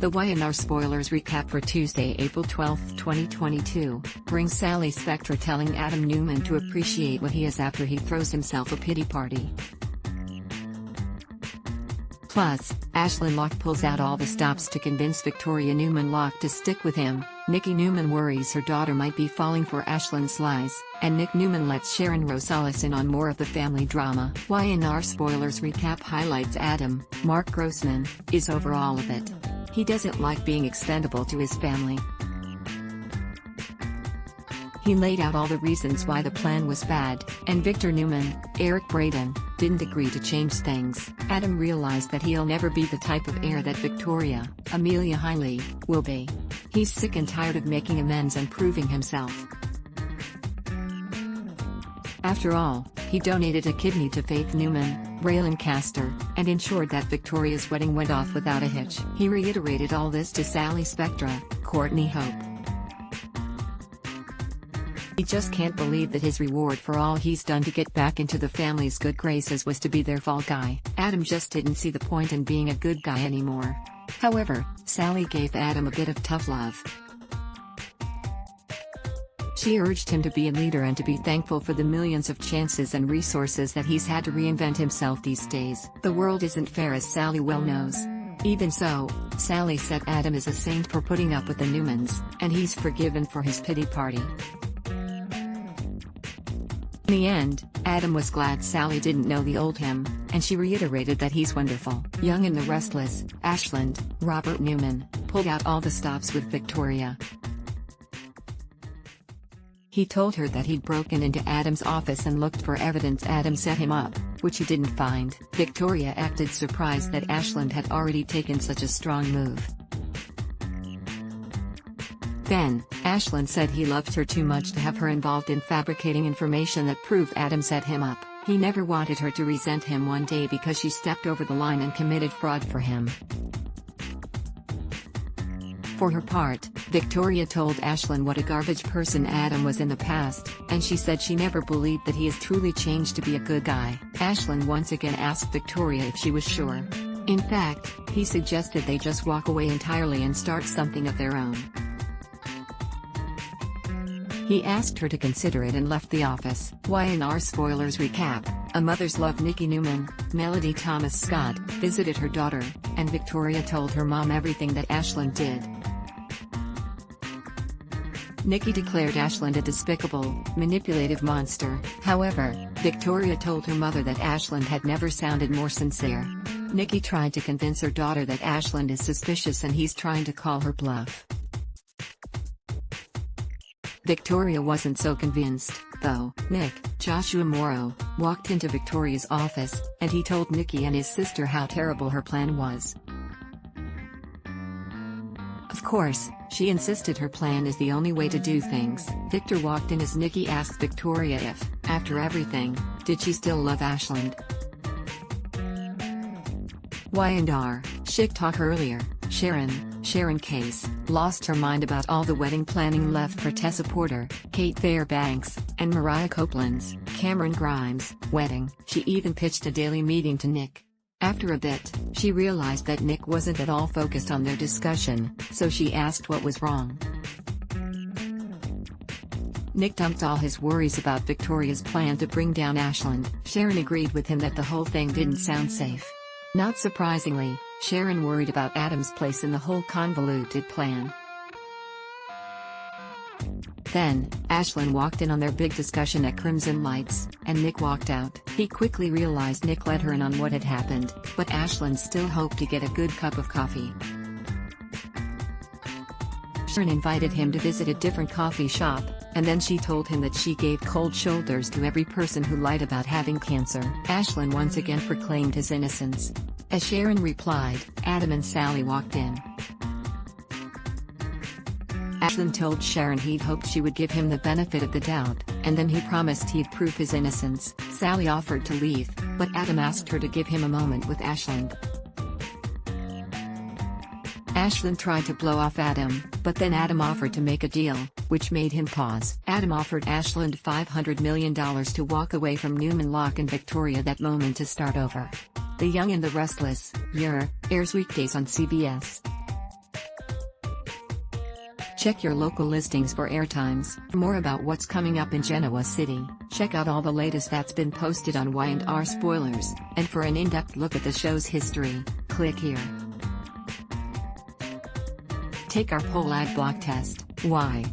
The Y&R spoilers recap for Tuesday, April 12, 2022, brings Sally Spectra telling Adam Newman to appreciate what he is after he throws himself a pity party. Plus, Ashlyn Locke pulls out all the stops to convince Victoria Newman Locke to stick with him. Nikki Newman worries her daughter might be falling for Ashlyn's lies, and Nick Newman lets Sharon Rosales in on more of the family drama. Y&R spoilers recap highlights Adam, Mark Grossman, is over all of it. He doesn't like being expendable to his family. He laid out all the reasons why the plan was bad, and Victor Newman, Eric Braeden, didn't agree to change things. Adam realized that he'll never be the type of heir that Victoria, Amelia Heinle, will be. He's sick and tired of making amends and proving himself. After all, he donated a kidney to Faith Newman, Ray Lancaster, and ensured that Victoria's wedding went off without a hitch. He reiterated all this to Sally Spectra, Courtney Hope. He just can't believe that his reward for all he's done to get back into the family's good graces was to be their fall guy. Adam just didn't see the point in being a good guy anymore. However, Sally gave Adam a bit of tough love. She urged him to be a leader and to be thankful for the millions of chances and resources that he's had to reinvent himself these days. The world isn't fair, as Sally well knows. Even so, Sally said Adam is a saint for putting up with the Newmans, and he's forgiven for his pity party. In the end, Adam was glad Sally didn't know the old him, and she reiterated that he's wonderful. Young and the Restless, Ashland, Robert Newman, pulled out all the stops with Victoria. He told her that he'd broken into Adam's office and looked for evidence Adam set him up, which he didn't find. Victoria acted surprised that Ashland had already taken such a strong move. Then, Ashland said he loved her too much to have her involved in fabricating information that proved Adam set him up. He never wanted her to resent him one day because she stepped over the line and committed fraud for him. For her part, Victoria told Ashland what a garbage person Adam was in the past, and she said she never believed that he has truly changed to be a good guy. Ashland once again asked Victoria if she was sure. In fact, he suggested they just walk away entirely and start something of their own. He asked her to consider it and left the office. Y&R spoilers recap: a mother's love. Nikki Newman, Melody Thomas Scott, visited her daughter, and Victoria told her mom everything that Ashland did. Nikki declared Ashland a despicable, manipulative monster. However, Victoria told her mother that Ashland had never sounded more sincere. Nikki tried to convince her daughter that Ashland is suspicious and he's trying to call her bluff. Victoria wasn't so convinced, though. Nick, Joshua Morrow, walked into Victoria's office, and he told Nikki and his sister how terrible her plan was. Of course, she insisted her plan is the only way to do things. Victor walked in as Nikki asked Victoria if, after everything, did she still love Ashland. Y&R, Chick talk earlier. Sharon Case, lost her mind about all the wedding planning left for Tessa Porter, Kate Fairbanks, and Mariah Copeland's, Cameron Grimes, wedding. She even pitched a daily meeting to Nick. After a bit, she realized that Nick wasn't at all focused on their discussion, so she asked what was wrong. Nick dumped all his worries about Victoria's plan to bring down Ashland. Sharon agreed with him that the whole thing didn't sound safe. Not surprisingly, Sharon worried about Adam's place in the whole convoluted plan. Then, Ashland walked in on their big discussion at Crimson Lights, and Nick walked out. He quickly realized Nick let her in on what had happened, but Ashland still hoped to get a good cup of coffee. Sharon invited him to visit a different coffee shop, and then she told him that she gave cold shoulders to every person who lied about having cancer. Ashland once again proclaimed his innocence. As Sharon replied, Adam and Sally walked in. Ashland told Sharon he'd hoped she would give him the benefit of the doubt, and then he promised he'd prove his innocence. Sally offered to leave, but Adam asked her to give him a moment with Ashland. Ashland tried to blow off Adam, but then Adam offered to make a deal, which made him pause. Adam offered Ashland $500 million to walk away from Newman Locke and Victoria that moment to start over. The Young and the Restless, airs weekdays on CBS. Check your local listings for airtimes. For more about what's coming up in Genoa City, check out all the latest that's been posted on Y&R Spoilers, and for an in-depth look at the show's history, click here. Take our poll ad block test. Why?